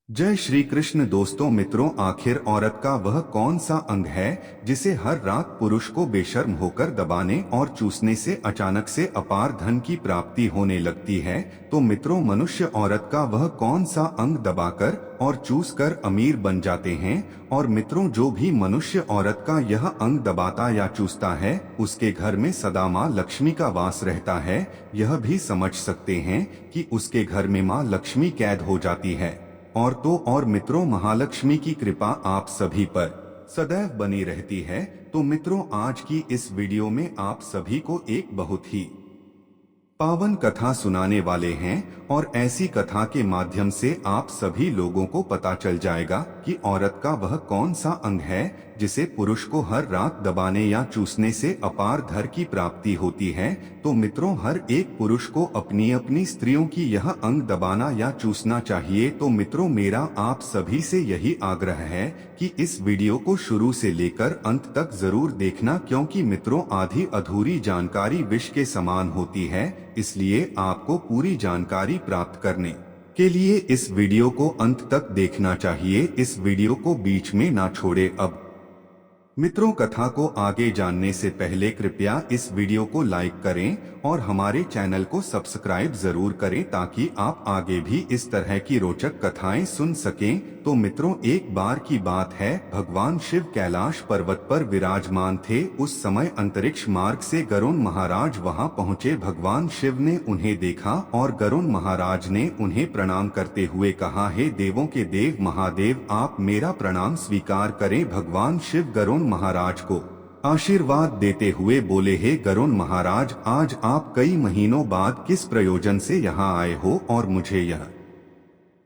जय श्री कृष्ण। दोस्तों मित्रों, आखिर औरत का वह कौन सा अंग है जिसे हर रात पुरुष को बेशर्म होकर दबाने और चूसने से अचानक से अपार धन की प्राप्ति होने लगती है। तो मित्रों, मनुष्य औरत का वह कौन सा अंग दबाकर और चूस कर अमीर बन जाते हैं। और मित्रों, जो भी मनुष्य औरत का यह अंग दबाता या चूसता है उसके घर में सदा माँ लक्ष्मी का वास रहता है। यह भी समझ सकते हैं कि उसके घर में माँ लक्ष्मी कैद हो जाती है। और तो और मित्रों, महालक्ष्मी की कृपा आप सभी पर सदैव बनी रहती है। तो मित्रों, आज की इस वीडियो में आप सभी को एक बहुत ही पावन कथा सुनाने वाले हैं। और ऐसी कथा के माध्यम से आप सभी लोगों को पता चल जाएगा कि औरत का वह कौन सा अंग है जिसे पुरुष को हर रात दबाने या चूसने से अपार धन की प्राप्ति होती है। तो मित्रों, हर एक पुरुष को अपनी अपनी स्त्रियों की यह अंग दबाना या चूसना चाहिए। तो मित्रों, मेरा आप सभी से यही आग्रह है कि इस वीडियो को शुरू से लेकर अंत तक जरूर देखना, क्योंकि मित्रों, आधी अधूरी जानकारी विष के समान होती है। इसलिए आपको पूरी जानकारी प्राप्त करने के लिए इस वीडियो को अंत तक देखना चाहिए। इस वीडियो को बीच में ना छोड़े। अब मित्रों, कथा को आगे जानने से पहले कृपया इस वीडियो को लाइक करें और हमारे चैनल को सब्सक्राइब जरूर करें, ताकि आप आगे भी इस तरह की रोचक कथाएं सुन सकें। तो मित्रों, एक बार की बात है, भगवान शिव कैलाश पर्वत पर विराजमान थे। उस समय अंतरिक्ष मार्ग से गरुण महाराज वहां पहुंचे। भगवान शिव ने उन्हें देखा और गरुण महाराज ने उन्हें प्रणाम करते हुए कहा, हे देवों के देव महादेव, आप मेरा प्रणाम स्वीकार करें। भगवान शिव गरुण महाराज को आशीर्वाद देते हुए बोले, हे गरुण महाराज, आज आप कई महीनों बाद किस प्रयोजन से यहाँ आए हो और मुझे यह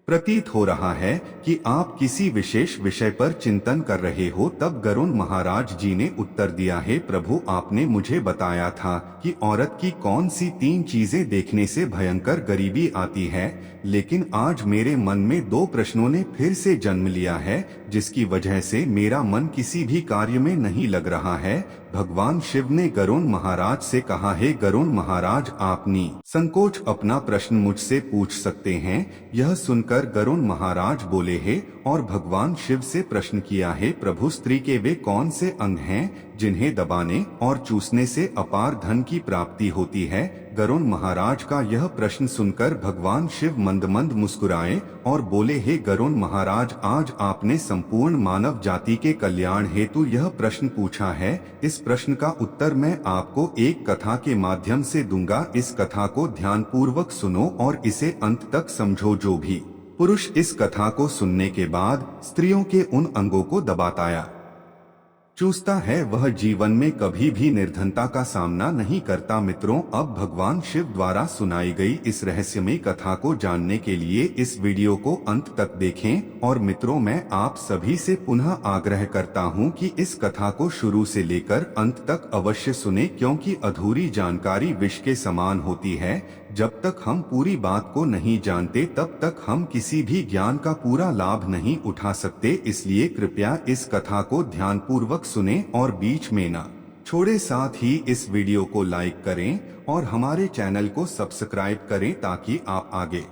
प्रतीत हो रहा है कि आप किसी विशेष विषय पर चिंतन कर रहे हो। तब गरुण महाराज जी ने उत्तर दिया, हे प्रभु, आपने मुझे बताया था कि औरत की कौन सी 3 चीजें देखने से भयंकर गरीबी आती है, लेकिन आज मेरे मन में 2 प्रश्नों ने फिर से जन्म लिया है, जिसकी वजह से मेरा मन किसी भी कार्य में नहीं लग रहा है। भगवान शिव ने गरुण महाराज से कहा, हे गरुण महाराज, आप निसंकोच अपना प्रश्न मुझसे पूछ सकते हैं। यह सुनकर गरुण महाराज बोले, हे और भगवान शिव से प्रश्न किया, हे प्रभु, स्त्री के वे कौन से अंग हैं जिन्हें दबाने और चूसने से अपार धन की प्राप्ति होती है। गरुण महाराज का यह प्रश्न सुनकर भगवान शिव मंद मंद मुस्कुराए और बोले, हे गरुण महाराज, आज आपने संपूर्ण मानव जाति के कल्याण हेतु यह प्रश्न पूछा है। इस प्रश्न का उत्तर मैं आपको एक कथा के माध्यम से दूंगा। इस कथा को ध्यान पूर्वक सुनो और इसे अंत तक समझो। जो भी पुरुष इस कथा को सुनने के बाद स्त्रियों के उन अंगों को दबाता या चूसता है, वह जीवन में कभी भी निर्धनता का सामना नहीं करता। मित्रों, अब भगवान शिव द्वारा सुनाई गई इस रहस्यमयी कथा को जानने के लिए इस वीडियो को अंत तक देखें। और मित्रों, मैं आप सभी से पुनः आग्रह करता हूं कि इस कथा को शुरू से लेकर अंत तक अवश्य सुने, क्योंकि अधूरी जानकारी विष के समान होती है। जब तक हम पूरी बात को नहीं जानते तब तक हम किसी भी ज्ञान का पूरा लाभ नहीं उठा सकते। इसलिए कृपया इस कथा को ध्यानपूर्वक सुने और बीच में ना छोड़े। साथ ही इस वीडियो को लाइक करें और हमारे चैनल को सब्सक्राइब करें, ताकि आप आगे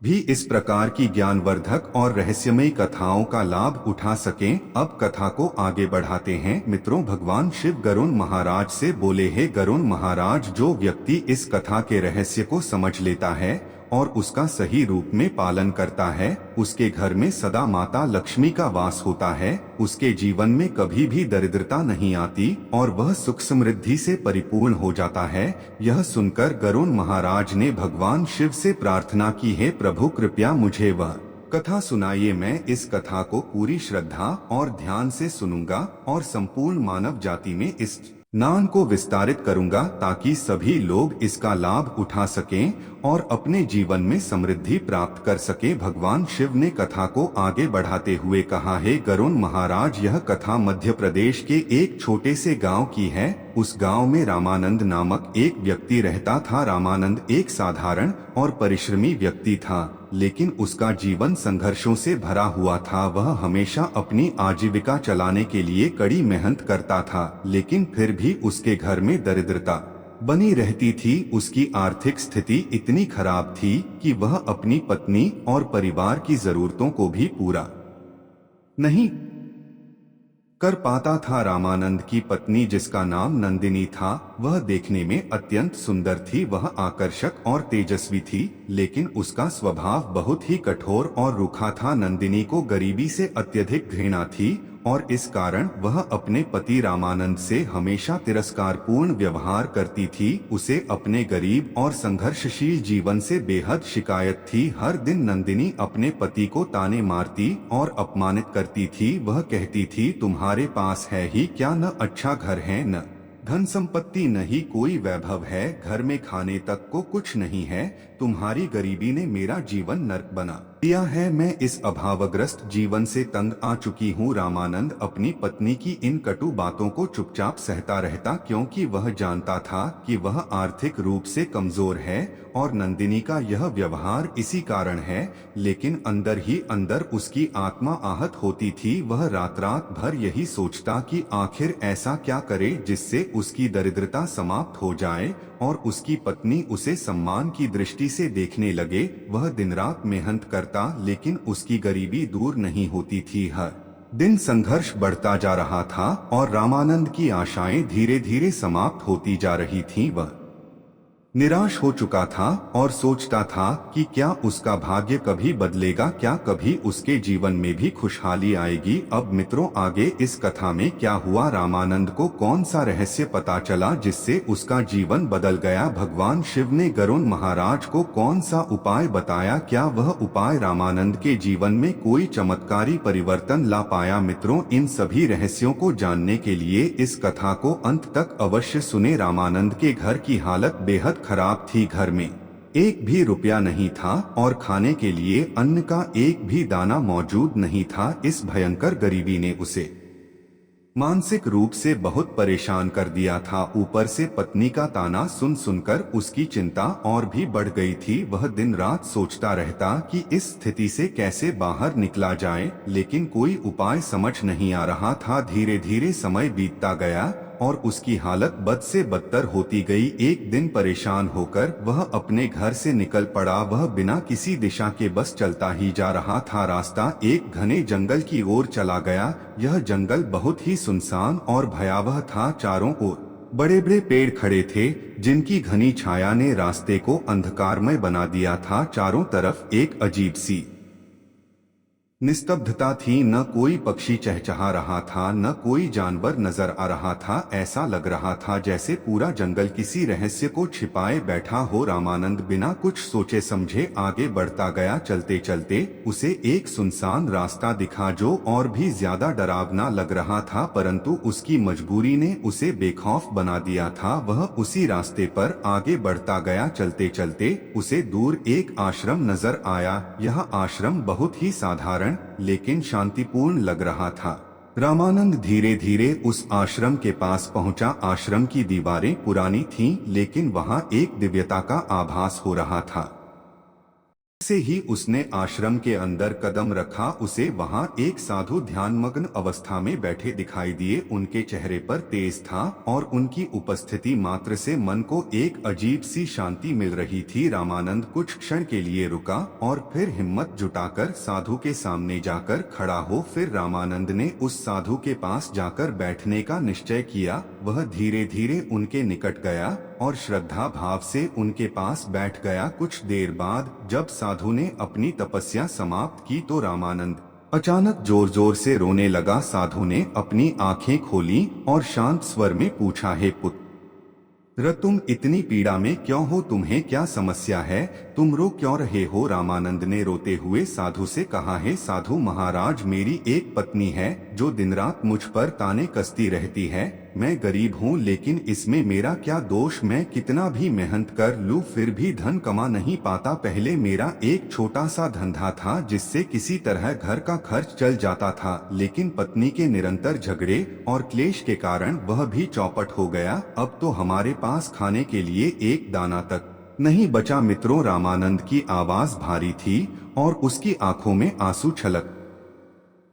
भी इस प्रकार की ज्ञानवर्धक और रहस्यमयी कथाओं का लाभ उठा सकें। अब कथा को आगे बढ़ाते हैं। मित्रों, भगवान शिव गरुण महाराज से बोले, हे गरुण महाराज, जो व्यक्ति इस कथा के रहस्य को समझ लेता है और उसका सही रूप में पालन करता है, उसके घर में सदा माता लक्ष्मी का वास होता है। उसके जीवन में कभी भी दरिद्रता नहीं आती और वह सुख समृद्धि से परिपूर्ण हो जाता है। यह सुनकर गरुण महाराज ने भगवान शिव से प्रार्थना की, हे प्रभु, कृपया मुझे वह कथा सुनाइए। मैं इस कथा को पूरी श्रद्धा और ध्यान से सुनूंगा और संपूर्ण मानव जाति में इस ज्ञान को विस्तारित करूंगा, ताकि सभी लोग इसका लाभ उठा सकें और अपने जीवन में समृद्धि प्राप्त कर सके। भगवान शिव ने कथा को आगे बढ़ाते हुए कहा, हे गरुण महाराज, यह कथा मध्य प्रदेश के एक छोटे से गांव की है। उस गांव में रामानंद नामक एक व्यक्ति रहता था। रामानंद एक साधारण और परिश्रमी व्यक्ति था, लेकिन उसका जीवन संघर्षों से भरा हुआ था। वह हमेशा अपनी आजीविका चलाने के लिए कड़ी मेहनत करता था, लेकिन फिर भी उसके घर में दरिद्रता बनी रहती थी। उसकी आर्थिक स्थिति इतनी खराब थी कि वह अपनी पत्नी और परिवार की जरूरतों को भी पूरा नहीं कर पाता था। रामानंद की पत्नी, जिसका नाम नंदिनी था, वह देखने में अत्यंत सुंदर थी। वह आकर्षक और तेजस्वी थी, लेकिन उसका स्वभाव बहुत ही कठोर और रूखा था। नंदिनी को गरीबी से अत्यधिक घृणा थी और इस कारण वह अपने पति रामानंद से हमेशा तिरस्कारपूर्ण व्यवहार करती थी। उसे अपने गरीब और संघर्षशील जीवन से बेहद शिकायत थी। हर दिन नंदिनी अपने पति को ताने मारती और अपमानित करती थी। वह कहती थी, तुम्हारे पास है ही क्या, न अच्छा घर है, न धन संपत्ति, न ही कोई वैभव है, घर में खाने तक को कुछ नहीं है। तुम्हारी गरीबी ने मेरा जीवन नर्क बना दिया है। मैं इस अभावग्रस्त जीवन से तंग आ चुकी हूँ। रामानंद अपनी पत्नी की इन कटु बातों को चुपचाप सहता रहता, क्योंकि वह जानता था कि वह आर्थिक रूप से कमजोर है और नंदिनी का यह व्यवहार इसी कारण है। लेकिन अंदर ही अंदर उसकी आत्मा आहत होती थी। वह रात रात भर यही सोचता कि आखिर ऐसा क्या करे जिससे उसकी दरिद्रता समाप्त हो जाए और उसकी पत्नी उसे सम्मान की दृष्टि से देखने लगे। वह दिन रात मेहनत करता, लेकिन उसकी गरीबी दूर नहीं होती थी। हर दिन संघर्ष बढ़ता जा रहा था और रामानंद की आशाएं धीरे धीरे समाप्त होती जा रही थीं। वह निराश हो चुका था और सोचता था कि क्या उसका भाग्य कभी बदलेगा, क्या कभी उसके जीवन में भी खुशहाली आएगी। अब मित्रों, आगे इस कथा में क्या हुआ, रामानंद को कौन सा रहस्य पता चला जिससे उसका जीवन बदल गया। भगवान शिव ने गरुड़ महाराज को कौन सा उपाय बताया, क्या वह उपाय रामानंद के जीवन में कोई चमत्कारी परिवर्तन ला पाया। मित्रों, इन सभी रहस्यों को जानने के लिए इस कथा को अंत तक अवश्य सुने। रामानंद के घर की हालत बेहद खराब थी। घर में एक भी रुपया नहीं था और खाने के लिए अन्न का एक भी दाना मौजूद नहीं था। इस भयंकर गरीबी ने उसे मानसिक रूप से बहुत परेशान कर दिया था। ऊपर से पत्नी का ताना सुन सुनकर उसकी चिंता और भी बढ़ गई थी। वह दिन रात सोचता रहता कि इस स्थिति से कैसे बाहर निकला जाए, लेकिन कोई उपाय समझ नहीं आ रहा था। धीरे धीरे समय बीतता गया और उसकी हालत बद से बदतर होती गई। एक दिन परेशान होकर वह अपने घर से निकल पड़ा। वह बिना किसी दिशा के बस चलता ही जा रहा था। रास्ता एक घने जंगल की ओर चला गया। यह जंगल बहुत ही सुनसान और भयावह था। चारों ओर बड़े बड़े पेड़ खड़े थे, जिनकी घनी छाया ने रास्ते को अंधकारमय बना दिया था। चारों तरफ एक अजीब सी निस्तब्धता थी। न कोई पक्षी चहचहा रहा था, न कोई जानवर नजर आ रहा था। ऐसा लग रहा था जैसे पूरा जंगल किसी रहस्य को छिपाए बैठा हो। रामानंद बिना कुछ सोचे समझे आगे बढ़ता गया। चलते चलते उसे एक सुनसान रास्ता दिखा जो और भी ज्यादा डरावना लग रहा था, परंतु उसकी मजबूरी ने उसे बेखौफ बना दिया था। वह उसी रास्ते पर आगे बढ़ता गया। चलते चलते उसे दूर एक आश्रम नजर आया। यह आश्रम बहुत ही साधारण लेकिन शांतिपूर्ण लग रहा था। रामानंद धीरे धीरे उस आश्रम के पास पहुंचा। आश्रम की दीवारें पुरानी थीं, लेकिन वहां एक दिव्यता का आभास हो रहा था। से ही उसने आश्रम के अंदर कदम रखा, उसे वहां एक साधु ध्यानमग्न अवस्था में बैठे दिखाई दिए। उनके चेहरे पर तेज था और उनकी उपस्थिति मात्र से मन को एक अजीब सी शांति मिल रही थी। रामानंद कुछ क्षण के लिए रुका और फिर हिम्मत जुटाकर साधु के सामने जाकर खड़ा हो। फिर रामानंद ने उस साधु के पास जाकर बैठने का निश्चय किया। वह धीरे धीरे उनके निकट गया और श्रद्धा भाव से उनके पास बैठ गया। कुछ देर बाद जब साधु ने अपनी तपस्या समाप्त की तो रामानंद अचानक जोर जोर से रोने लगा। साधु ने अपनी आंखें खोली और शांत स्वर में पूछा, हे पुत्र, तुम इतनी पीड़ा में क्यों हो? तुम्हें क्या समस्या है? तुम रो क्यों रहे हो? रामानंद ने रोते हुए साधु से कहा, हे साधु महाराज, मेरी एक पत्नी है जो दिन रात मुझ पर ताने कसती रहती है। मैं गरीब हूँ, लेकिन इसमें मेरा क्या दोष? मैं कितना भी मेहनत कर लूँ फिर भी धन कमा नहीं पाता। पहले मेरा एक छोटा सा धंधा था जिससे किसी तरह घर का खर्च चल जाता था, लेकिन पत्नी के निरंतर झगड़े और क्लेश के कारण वह भी चौपट हो गया। अब तो हमारे पास खाने के लिए एक दाना तक नहीं बचा। मित्रों, रामानंद की आवाज भारी थी और उसकी आंखों में आंसू छलक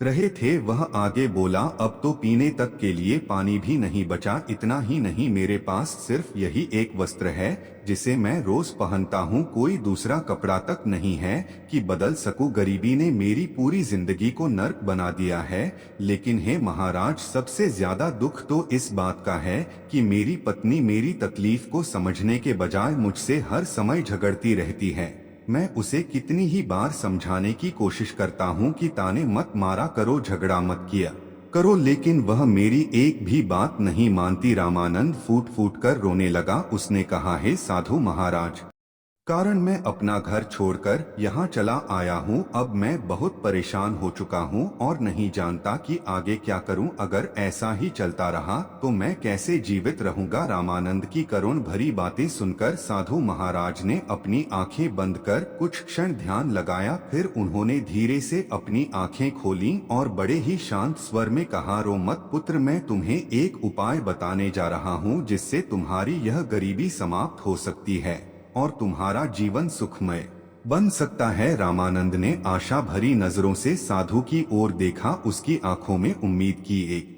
रहे थे वह आगे बोला, अब तो पीने तक के लिए पानी भी नहीं बचा। इतना ही नहीं, मेरे पास सिर्फ यही एक वस्त्र है जिसे मैं रोज पहनता हूँ, कोई दूसरा कपड़ा तक नहीं है कि बदल सकूं। गरीबी ने मेरी पूरी जिंदगी को नर्क बना दिया है। लेकिन हे महाराज, सबसे ज्यादा दुख तो इस बात का है कि मेरी पत्नी मेरी तकलीफ को समझने के बजाय मुझसे हर समय झगड़ती रहती है। मैं उसे कितनी ही बार समझाने की कोशिश करता हूँ कि ताने मत मारा करो, झगड़ा मत किया करो, लेकिन वह मेरी एक भी बात नहीं मानती। रामानंद फूट फूट कर रोने लगा। उसने कहा, हे साधु महाराज, कारण मैं अपना घर छोड़कर यहाँ चला आया हूँ। अब मैं बहुत परेशान हो चुका हूँ और नहीं जानता कि आगे क्या करूँ। अगर ऐसा ही चलता रहा तो मैं कैसे जीवित रहूंगा। रामानंद की करुण भरी बातें सुनकर साधु महाराज ने अपनी आंखें बंद कर कुछ क्षण ध्यान लगाया। फिर उन्होंने धीरे से अपनी आंखें खोली और बड़े ही शांत स्वर में कहा, रो मत पुत्र, मैं तुम्हें एक उपाय बताने जा रहा हूँ जिससे तुम्हारी यह गरीबी समाप्त हो सकती है और तुम्हारा जीवन सुखमय बन सकता है। रामानंद ने आशा भरी नजरों से साधु की ओर देखा। उसकी आंखों में उम्मीद की एक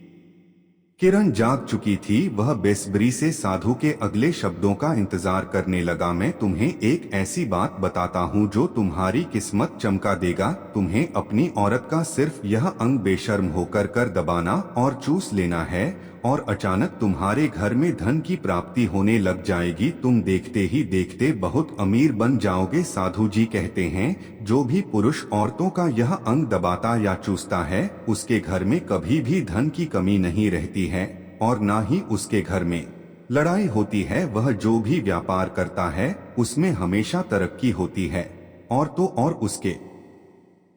किरण जाग चुकी थी। वह बेसब्री से साधु के अगले शब्दों का इंतजार करने लगा। मैं तुम्हें एक ऐसी बात बताता हूँ जो तुम्हारी किस्मत चमका देगा। तुम्हें अपनी औरत का सिर्फ यह अंग बेशर्म होकर कर दबाना और चूस लेना है और अचानक तुम्हारे घर में धन की प्राप्ति होने लग जाएगी। तुम देखते ही देखते बहुत अमीर बन जाओगे। साधु जी कहते हैं, जो भी पुरुष औरतों का यह अंग दबाता या चूसता है उसके घर में कभी भी धन की कमी नहीं रहती है और ना ही उसके घर में लड़ाई होती है। वह जो भी व्यापार करता है उसमें हमेशा तरक्की होती है और तो और उसके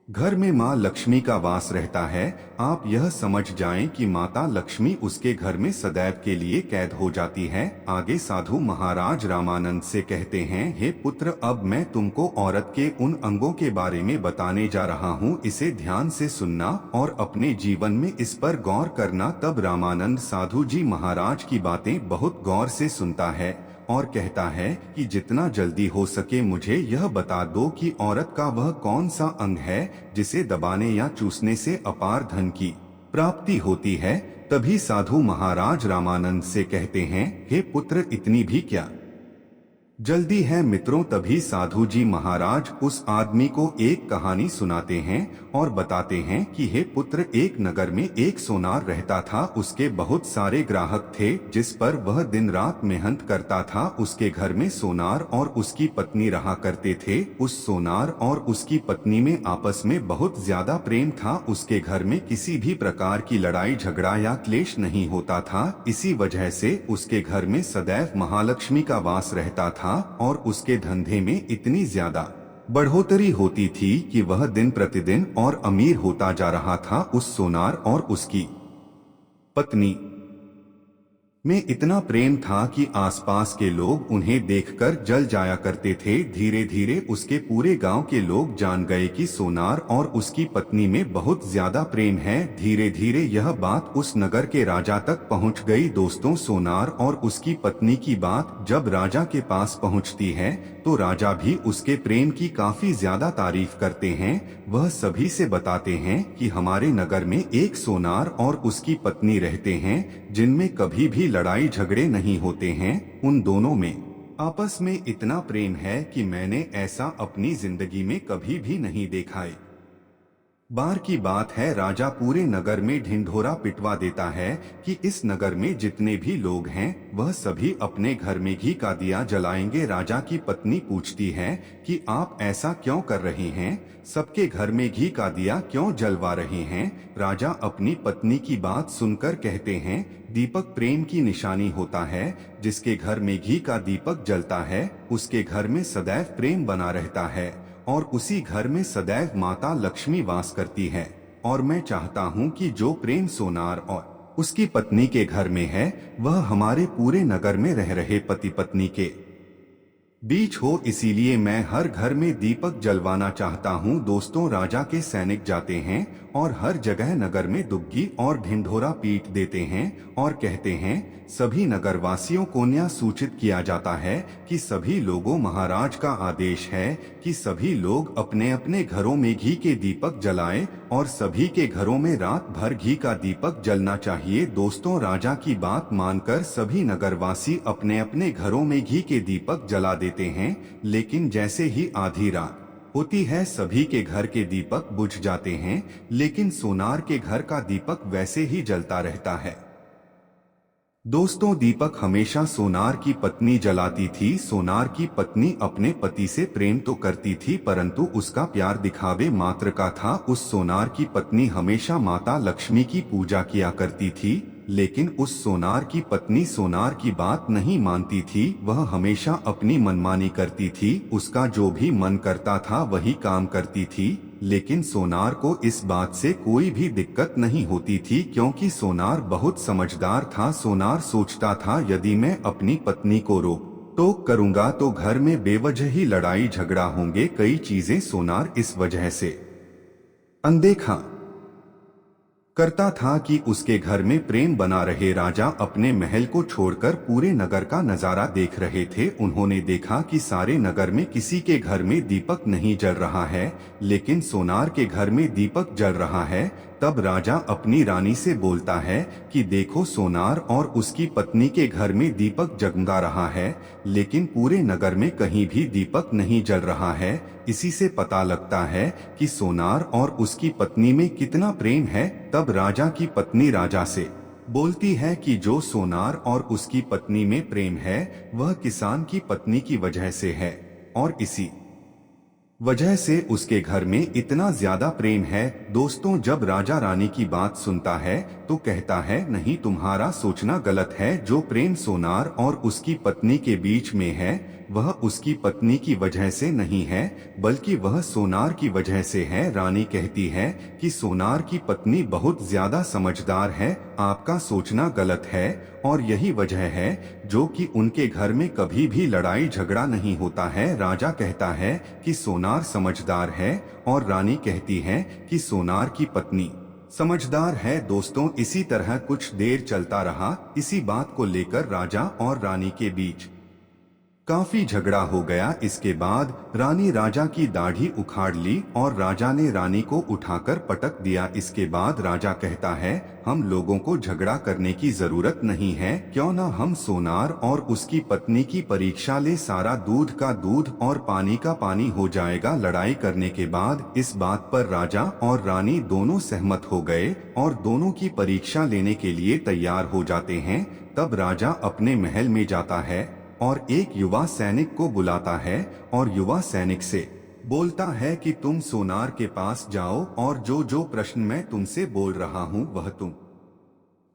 घर में माँ लक्ष्मी का वास रहता है। आप यह समझ जाएं कि माता लक्ष्मी उसके घर में सदैव के लिए कैद हो जाती है। आगे साधु महाराज रामानंद से कहते हैं, हे पुत्र, अब मैं तुमको औरत के उन अंगों के बारे में बताने जा रहा हूँ। इसे ध्यान से सुनना और अपने जीवन में इस पर गौर करना। तब रामानंद साधु जी महाराज की बातें बहुत गौर से सुनता है और कहता है कि जितना जल्दी हो सके मुझे यह बता दो कि औरत का वह कौन सा अंग है जिसे दबाने या चूसने से अपार धन की प्राप्ति होती है। तभी साधु महाराज रामानंद से कहते हैं, हे पुत्र, इतनी भी क्या जल्दी है मित्रों। तभी साधु जी महाराज उस आदमी को एक कहानी सुनाते हैं और बताते हैं कि हे पुत्र, एक नगर में एक सोनार रहता था। उसके बहुत सारे ग्राहक थे जिस पर वह दिन रात मेहनत करता था। उसके घर में सोनार और उसकी पत्नी रहा करते थे। उस सोनार और उसकी पत्नी में आपस में बहुत ज्यादा प्रेम था। उसके घर में किसी भी प्रकार की लड़ाई झगड़ा या क्लेश नहीं होता था। इसी वजह से उसके घर में सदैव महालक्ष्मी का वास रहता था और उसके धंधे में इतनी ज्यादा बढ़ोतरी होती थी कि वह दिन प्रतिदिन और अमीर होता जा रहा था। उस सोनार और उसकी पत्नी में इतना प्रेम था कि आसपास के लोग उन्हें देखकर जल जाया करते थे। धीरे धीरे उसके पूरे गांव के लोग जान गए कि सोनार और उसकी पत्नी में बहुत ज्यादा प्रेम है। धीरे धीरे यह बात उस नगर के राजा तक पहुंच गई। दोस्तों, सोनार और उसकी पत्नी की बात जब राजा के पास पहुंचती है तो राजा भी उसके प्रेम की काफी ज्यादा तारीफ करते हैं। वह सभी से बताते हैं कि हमारे नगर में एक सोनार और उसकी पत्नी रहते हैं जिनमें कभी भी लड़ाई झगड़े नहीं होते हैं। उन दोनों में आपस में इतना प्रेम है कि मैंने ऐसा अपनी जिंदगी में कभी भी नहीं देखा है। बार की बात है, राजा पूरे नगर में ढिंढोरा पिटवा देता है कि इस नगर में जितने भी लोग हैं वह सभी अपने घर में घी का दिया जलाएंगे। राजा की पत्नी पूछती है कि आप ऐसा क्यों कर रहे हैं, सबके घर में घी का दिया क्यों जलवा रहे हैं। राजा अपनी पत्नी की बात सुनकर कहते हैं, दीपक प्रेम की निशानी होता है। जिसके घर में घी का दीपक जलता है उसके घर में सदैव प्रेम बना रहता है और उसी घर में सदैव माता लक्ष्मी वास करती है। और मैं चाहता हूँ कि जो प्रेम सोनार और उसकी पत्नी के घर में है वह हमारे पूरे नगर में रह रहे पति पत्नी के बीच हो। इसीलिए मैं हर घर में दीपक जलवाना चाहता हूँ। दोस्तों, राजा के सैनिक जाते हैं और हर जगह नगर में दुग्गी और ढिंढोरा पीट देते हैं और कहते हैं, सभी नगरवासियों को न्याय सूचित किया जाता है कि सभी लोगों, महाराज का आदेश है कि सभी लोग अपने अपने घरों में घी के दीपक जलाएं और सभी के घरों में रात भर घी का दीपक जलना चाहिए। दोस्तों, राजा की बात मानकर सभी नगरवासी अपने अपने घरों में घी के दीपक जला देते हैं, लेकिन जैसे ही आधी रात होती है सभी के घर के दीपक बुझ जाते हैं, लेकिन सोनार के घर का दीपक वैसे ही जलता रहता है। दोस्तों, दीपक हमेशा सोनार की पत्नी जलाती थी। सोनार की पत्नी अपने पति से प्रेम तो करती थी, परंतु उसका प्यार दिखावे मात्र का था। उस सोनार की पत्नी हमेशा माता लक्ष्मी की पूजा किया करती थी, लेकिन उस सोनार की पत्नी सोनार की बात नहीं मानती थी। वह हमेशा अपनी मनमानी करती थी, उसका जो भी मन करता था वही काम करती थी। लेकिन सोनार को इस बात से कोई भी दिक्कत नहीं होती थी, क्योंकि सोनार बहुत समझदार था। सोनार सोचता था, यदि मैं अपनी पत्नी को रोक टोक करूंगा तो घर में बेवजह ही लड़ाई झगड़ा होंगे। कई चीजें सोनार इस वजह से अनदेखा करता था कि उसके घर में प्रेम बना रहे। राजा अपने महल को छोड़कर पूरे नगर का नजारा देख रहे थे। उन्होंने देखा कि सारे नगर में किसी के घर में दीपक नहीं जल रहा है, लेकिन सोनार के घर में दीपक जल रहा है। तब राजा अपनी रानी से बोलता है कि देखो, सोनार और उसकी पत्नी के घर में दीपक जगमगा रहा है, लेकिन पूरे नगर में कहीं भी दीपक नहीं जल रहा है। इसी से पता लगता है कि सोनार और उसकी पत्नी में कितना प्रेम है। तब राजा की पत्नी राजा से बोलती है कि जो सोनार और उसकी पत्नी में प्रेम है वह किसान की पत्नी की वजह से है, और इसी वजह से उसके घर में इतना ज्यादा प्रेम है। दोस्तों, जब राजा रानी की बात सुनता है तो कहता है, नहीं, तुम्हारा सोचना गलत है। जो प्रेम सोनार और उसकी पत्नी के बीच में है वह उसकी पत्नी की वजह से नहीं है, बल्कि वह सोनार की वजह से है। रानी कहती है कि सोनार की पत्नी बहुत ज्यादा समझदार है, आपका सोचना गलत है, और यही वजह है जो कि उनके घर में कभी भी लड़ाई झगड़ा नहीं होता है। राजा कहता है कि सोनार समझदार है, और रानी कहती है कि सोनार की पत्नी समझदार है। दोस्तों, इसी तरह कुछ देर चलता रहा। इसी बात को लेकर राजा और रानी के बीच काफी झगड़ा हो गया। इसके बाद रानी राजा की दाढ़ी उखाड़ ली और राजा ने रानी को उठाकर पटक दिया। इसके बाद राजा कहता है, हम लोगों को झगड़ा करने की जरूरत नहीं है, क्यों ना हम सोनार और उसकी पत्नी की परीक्षा ले। सारा दूध का दूध और पानी का पानी हो जाएगा। लड़ाई करने के बाद इस बात पर राजा और रानी दोनों सहमत हो गए और दोनों की परीक्षा लेने के लिए तैयार हो जाते हैं। तब राजा अपने महल में जाता है और एक युवा सैनिक को बुलाता है और युवा सैनिक से बोलता है कि तुम सोनार के पास जाओ और जो जो प्रश्न मैं तुमसे बोल रहा हूँ वह तुम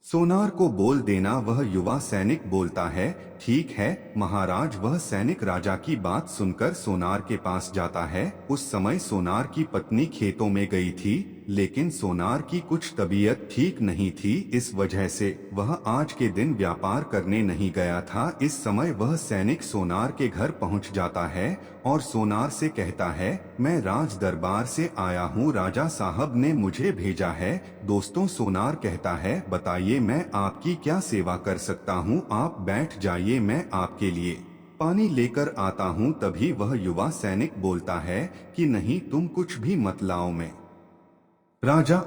सोनार को बोल देना। वह युवा सैनिक बोलता है, ठीक है महाराज। वह सैनिक राजा की बात सुनकर सोनार के पास जाता है। उस समय सोनार की पत्नी खेतों में गई थी, लेकिन सोनार की कुछ तबीयत ठीक नहीं थी। इस वजह से वह आज के दिन व्यापार करने नहीं गया था। इस समय वह सैनिक सोनार के घर पहुंच जाता है और सोनार से कहता है, मैं राज दरबार से आया हूँ, राजा साहब ने मुझे भेजा है। दोस्तों, सोनार कहता है, बताइए मैं आपकी क्या सेवा कर सकता हूँ। आप बैठ जाइए, मैं आपके लिए पानी लेकर आता हूँ। तभी वह युवा सैनिक बोलता है कि नहीं, तुम कुछ भी मत लाओ, मैं राजा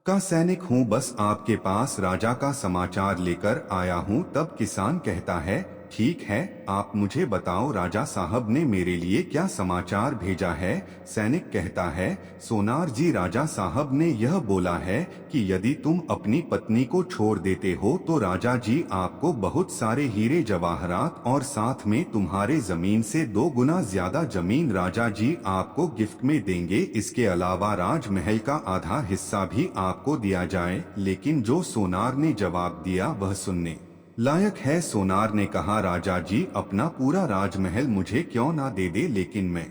का सैनिक हूँ, बस आपके पास राजा का समाचार लेकर आया हूँ। तब किसान कहता है, ठीक है, आप मुझे बताओ राजा साहब ने मेरे लिए क्या समाचार भेजा है। सैनिक कहता है, सोनार जी, राजा साहब ने यह बोला है कि यदि तुम अपनी पत्नी को छोड़ देते हो तो राजा जी आपको बहुत सारे हीरे जवाहरात और साथ में तुम्हारे जमीन से 2 गुना ज्यादा जमीन राजा जी आपको गिफ्ट में देंगे। इसके अलावा राजमहल का आधा हिस्सा भी आपको दिया जाए। लेकिन जो सोनार ने जवाब दिया वह सुनने लायक है। सोनार ने कहा, राजा जी अपना पूरा राजमहल मुझे क्यों ना दे दे, लेकिन मैं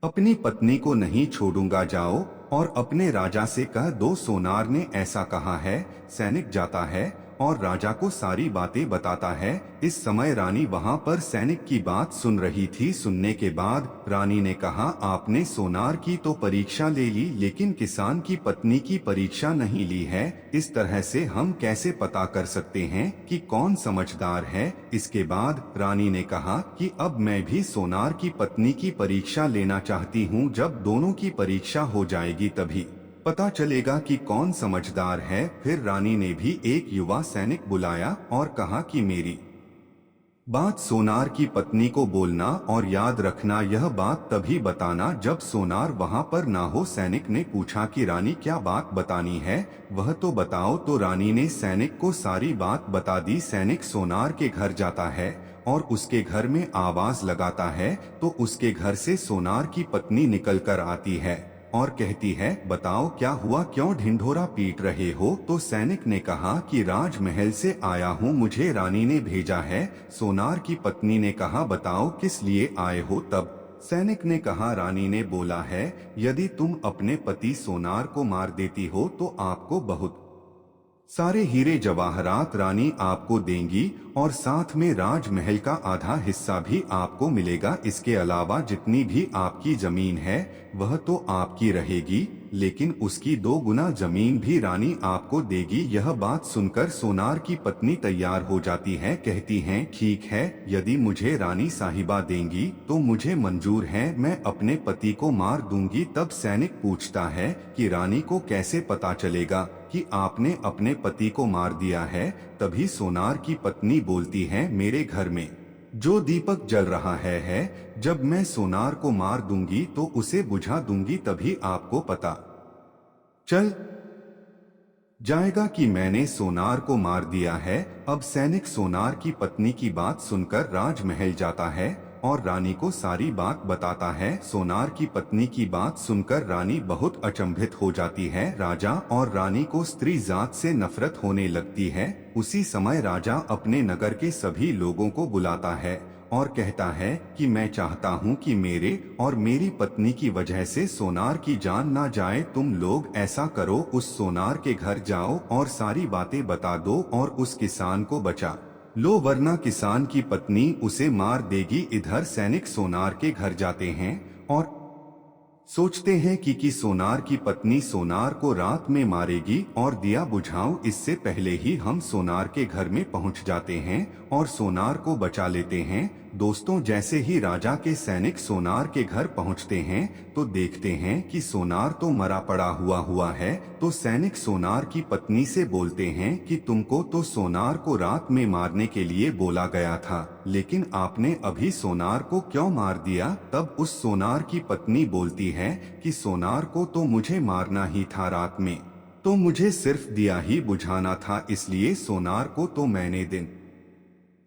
अपनी पत्नी को नहीं छोड़ूंगा। जाओ और अपने राजा से कह दो सोनार ने ऐसा कहा है। सैनिक जाता है और राजा को सारी बातें बताता है। इस समय रानी वहां पर सैनिक की बात सुन रही थी। सुनने के बाद रानी ने कहा, आपने सोनार की तो परीक्षा ले ली, लेकिन किसान की पत्नी की परीक्षा नहीं ली है। इस तरह से हम कैसे पता कर सकते हैं कि कौन समझदार है? इसके बाद रानी ने कहा कि अब मैं भी सोनार की पत्नी की परीक्षा लेना चाहती हूँ। जब दोनों की परीक्षा हो जाएगी तभी पता चलेगा कि कौन समझदार है। फिर रानी ने भी एक युवा सैनिक बुलाया और कहा कि मेरी बात सोनार की पत्नी को बोलना, और याद रखना यह बात तभी बताना जब सोनार वहां पर ना हो। सैनिक ने पूछा कि रानी क्या बात बतानी है, वह तो बताओ। तो रानी ने सैनिक को सारी बात बता दी। सैनिक सोनार के घर जाता है और उसके घर में आवाज लगाता है तो उसके घर से सोनार की पत्नी निकल कर आती है और कहती है, बताओ क्या हुआ, क्यों ढिंढोरा पीट रहे हो? तो सैनिक ने कहा कि राजमहल से आया हूँ, मुझे रानी ने भेजा है। सोनार की पत्नी ने कहा, बताओ किस लिए आए हो? तब सैनिक ने कहा, रानी ने बोला है यदि तुम अपने पति सोनार को मार देती हो तो आपको बहुत सारे हीरे जवाहरात रानी आपको देंगी और साथ में राजमहल का आधा हिस्सा भी आपको मिलेगा। इसके अलावा जितनी भी आपकी जमीन है वह तो आपकी रहेगी, लेकिन उसकी 2 गुना जमीन भी रानी आपको देगी। यह बात सुनकर सोनार की पत्नी तैयार हो जाती है, कहती हैं, ठीक है, यदि मुझे रानी साहिबा देंगी तो मुझे मंजूर है, मैं अपने पति को मार दूंगी। तब सैनिक पूछता है कि रानी को कैसे पता चलेगा कि आपने अपने पति को मार दिया है? तभी सोनार की पत्नी बोलती है, मेरे घर में जो दीपक जल रहा है, जब मैं सोनार को मार दूंगी तो उसे बुझा दूंगी, तभी आपको पता चल जाएगा कि मैंने सोनार को मार दिया है। अब सैनिक सोनार की पत्नी की बात सुनकर राजमहल जाता है और रानी को सारी बात बताता है। सोनार की पत्नी की बात सुनकर रानी बहुत अचंभित हो जाती है। राजा और रानी को स्त्री जात से नफरत होने लगती है। उसी समय राजा अपने नगर के सभी लोगों को बुलाता है और कहता है कि मैं चाहता हूं कि मेरे और मेरी पत्नी की वजह से सोनार की जान ना जाए। तुम लोग ऐसा करो, उस सोनार के घर जाओ और सारी बातें बता दो और उस किसान को बचा लो, वरना किसान की पत्नी उसे मार देगी। इधर सैनिक सोनार के घर जाते हैं और सोचते हैं कि सोनार की पत्नी सोनार को रात में मारेगी और दिया बुझाऊं, इससे पहले ही हम सोनार के घर में पहुंच जाते हैं और सोनार को बचा लेते हैं। दोस्तों, जैसे ही राजा के सैनिक सोनार के घर पहुंचते हैं तो देखते हैं कि सोनार तो मरा पड़ा हुआ है। तो सैनिक सोनार की पत्नी से बोलते हैं कि तुमको तो सोनार को रात में मारने के लिए बोला गया था, लेकिन आपने अभी सोनार को क्यों मार दिया? तब उस सोनार की पत्नी बोलती है कि सोनार को तो मुझे मारना ही था, रात में तो मुझे सिर्फ दिया ही बुझाना था, इसलिए सोनार को तो मैंने दिन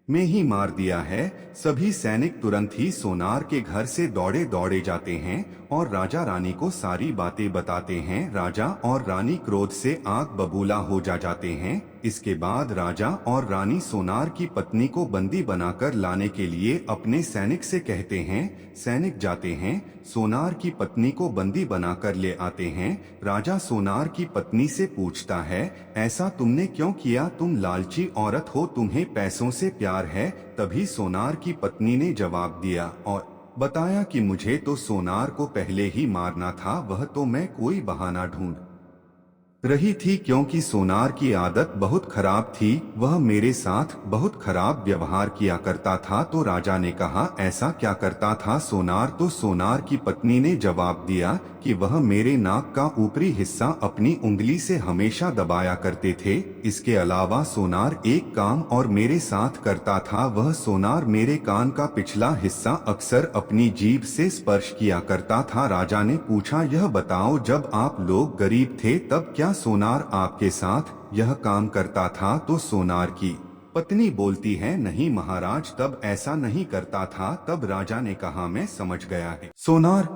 में ही मार दिया है। सभी सैनिक तुरंत ही सोनार के घर से दौड़े दौड़े जाते हैं और राजा रानी को सारी बातें बताते हैं। राजा और रानी क्रोध से आग बबूला हो जाते हैं। इसके बाद राजा और रानी सोनार की पत्नी को बंदी बनाकर लाने के लिए अपने सैनिक से कहते हैं। सैनिक जाते हैं, सोनार की पत्नी को बंदी बनाकर ले आते हैं। राजा सोनार की पत्नी से पूछता है, ऐसा तुमने क्यों किया? तुम लालची औरत हो, तुम्हें पैसों से प्यार है। तभी सोनार की पत्नी ने जवाब दिया और बताया कि मुझे तो सोनार को पहले ही मारना था, वह तो मैं कोई बहाना ढूंढ रही थी, क्योंकि सोनार की आदत बहुत खराब थी, वह मेरे साथ बहुत खराब व्यवहार किया करता था। तो राजा ने कहा, ऐसा क्या करता था सोनार? तो सोनार की पत्नी ने जवाब दिया कि वह मेरे नाक का ऊपरी हिस्सा अपनी उंगली से हमेशा दबाया करते थे। इसके अलावा सोनार एक काम और मेरे साथ करता था, वह सोनार मेरे कान का पिछला हिस्सा अक्सर अपनी जीभ से स्पर्श किया करता था। राजा ने पूछा, यह बताओ, जब आप लोग गरीब थे तब क्या सोनार आपके साथ यह काम करता था? तो सोनार की पत्नी बोलती है, नहीं महाराज, तब ऐसा नहीं करता था। तब राजा ने कहा, मैं समझ गया है, सोनार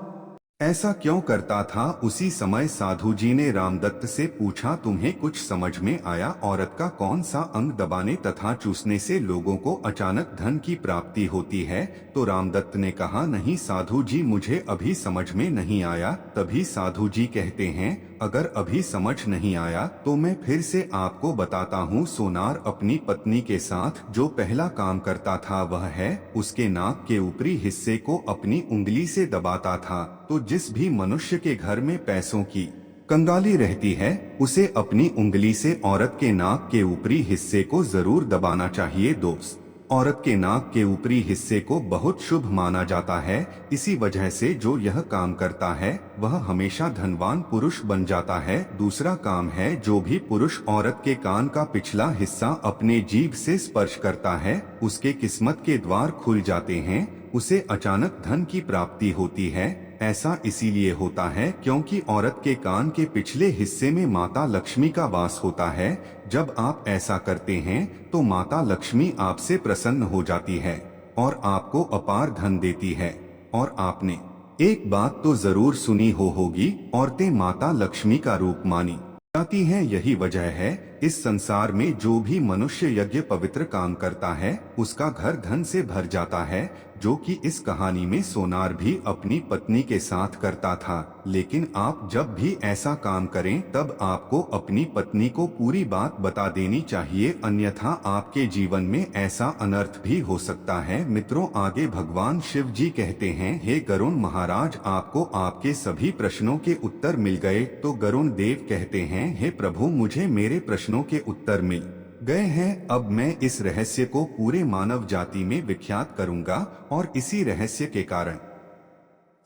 ऐसा क्यों करता था? उसी समय साधु जी ने रामदत्त से पूछा, तुम्हें कुछ समझ में आया? औरत का कौन सा अंग दबाने तथा चूसने से लोगों को अचानक धन की प्राप्ति होती है? तो रामदत्त ने कहा, नहीं साधु जी, मुझे अभी समझ में नहीं आया। तभी साधु जी कहते हैं, अगर अभी समझ नहीं आया तो मैं फिर से आपको बताता हूँ। सोनार अपनी पत्नी के साथ जो पहला काम करता था वह है उसके नाक के ऊपरी हिस्से को अपनी उंगली से दबाता था। तो जिस भी मनुष्य के घर में पैसों की कंगाली रहती है उसे अपनी उंगली से औरत के नाक के ऊपरी हिस्से को जरूर दबाना चाहिए दोस्त। औरत के नाक के ऊपरी हिस्से को बहुत शुभ माना जाता है। इसी वजह से जो यह काम करता है वह हमेशा धनवान पुरुष बन जाता है। दूसरा काम है, जो भी पुरुष औरत के कान का पिछला हिस्सा अपने जीभ से स्पर्श करता है उसके किस्मत के द्वार खुल जाते हैं, उसे अचानक धन की प्राप्ति होती है। ऐसा इसीलिए होता है क्योंकि औरत के कान के पिछले हिस्से में माता लक्ष्मी का वास होता है। जब आप ऐसा करते हैं तो माता लक्ष्मी आपसे प्रसन्न हो जाती है और आपको अपार धन देती है। और आपने एक बात तो जरूर सुनी होगी, औरतें माता लक्ष्मी का रूप मानी जाती हैं। यही वजह है इस संसार में जो भी मनुष्य यज्ञ पवित्र काम करता है उसका घर धन से भर जाता है, जो कि इस कहानी में सोनार भी अपनी पत्नी के साथ करता था। लेकिन आप जब भी ऐसा काम करें तब आपको अपनी पत्नी को पूरी बात बता देनी चाहिए, अन्यथा आपके जीवन में ऐसा अनर्थ भी हो सकता है। मित्रों, आगे भगवान शिव जी कहते हैं, हे गरुण महाराज, आपको आपके सभी प्रश्नों के उत्तर मिल गए। तो गरुण देव कहते हैं, हे प्रभु, मुझे मेरे प्रश्नों के उत्तर मिल गए हैं। अब मैं इस रहस्य को पूरे मानव जाति में विख्यात करूंगा और इसी रहस्य के कारण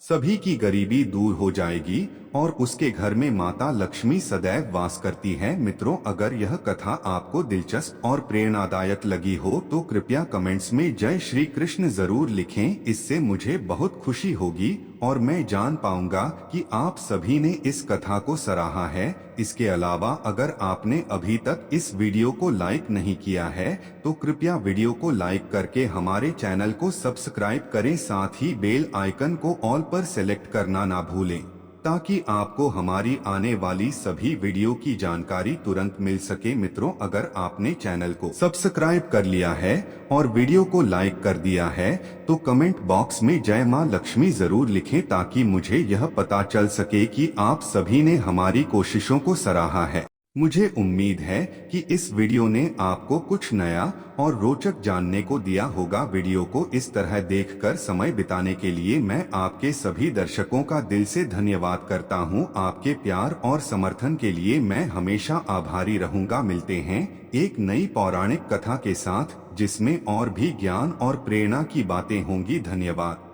सभी की गरीबी दूर हो जाएगी और उसके घर में माता लक्ष्मी सदैव वास करती है। मित्रों, अगर यह कथा आपको दिलचस्प और प्रेरणादायक लगी हो तो कृपया कमेंट्स में जय श्री कृष्ण जरूर लिखें। इससे मुझे बहुत खुशी होगी और मैं जान पाऊंगा कि आप सभी ने इस कथा को सराहा है। इसके अलावा अगर आपने अभी तक इस वीडियो को लाइक नहीं किया है तो कृपया वीडियो को लाइक करके हमारे चैनल को सब्सक्राइब करें। साथ ही बेल आइकन को ऑल पर सेलेक्ट करना ना भूलें ताकि आपको हमारी आने वाली सभी वीडियो की जानकारी तुरंत मिल सके। मित्रों, अगर आपने चैनल को सब्सक्राइब कर लिया है और वीडियो को लाइक कर दिया है तो कमेंट बॉक्स में जय मां लक्ष्मी जरूर लिखें ताकि मुझे यह पता चल सके कि आप सभी ने हमारी कोशिशों को सराहा है। मुझे उम्मीद है कि इस वीडियो ने आपको कुछ नया और रोचक जानने को दिया होगा। वीडियो को इस तरह देखकर समय बिताने के लिए मैं आपके सभी दर्शकों का दिल से धन्यवाद करता हूं। आपके प्यार और समर्थन के लिए मैं हमेशा आभारी रहूंगा। मिलते हैं एक नई पौराणिक कथा के साथ जिसमें और भी ज्ञान और प्रेरणा की बातें होंगी। धन्यवाद।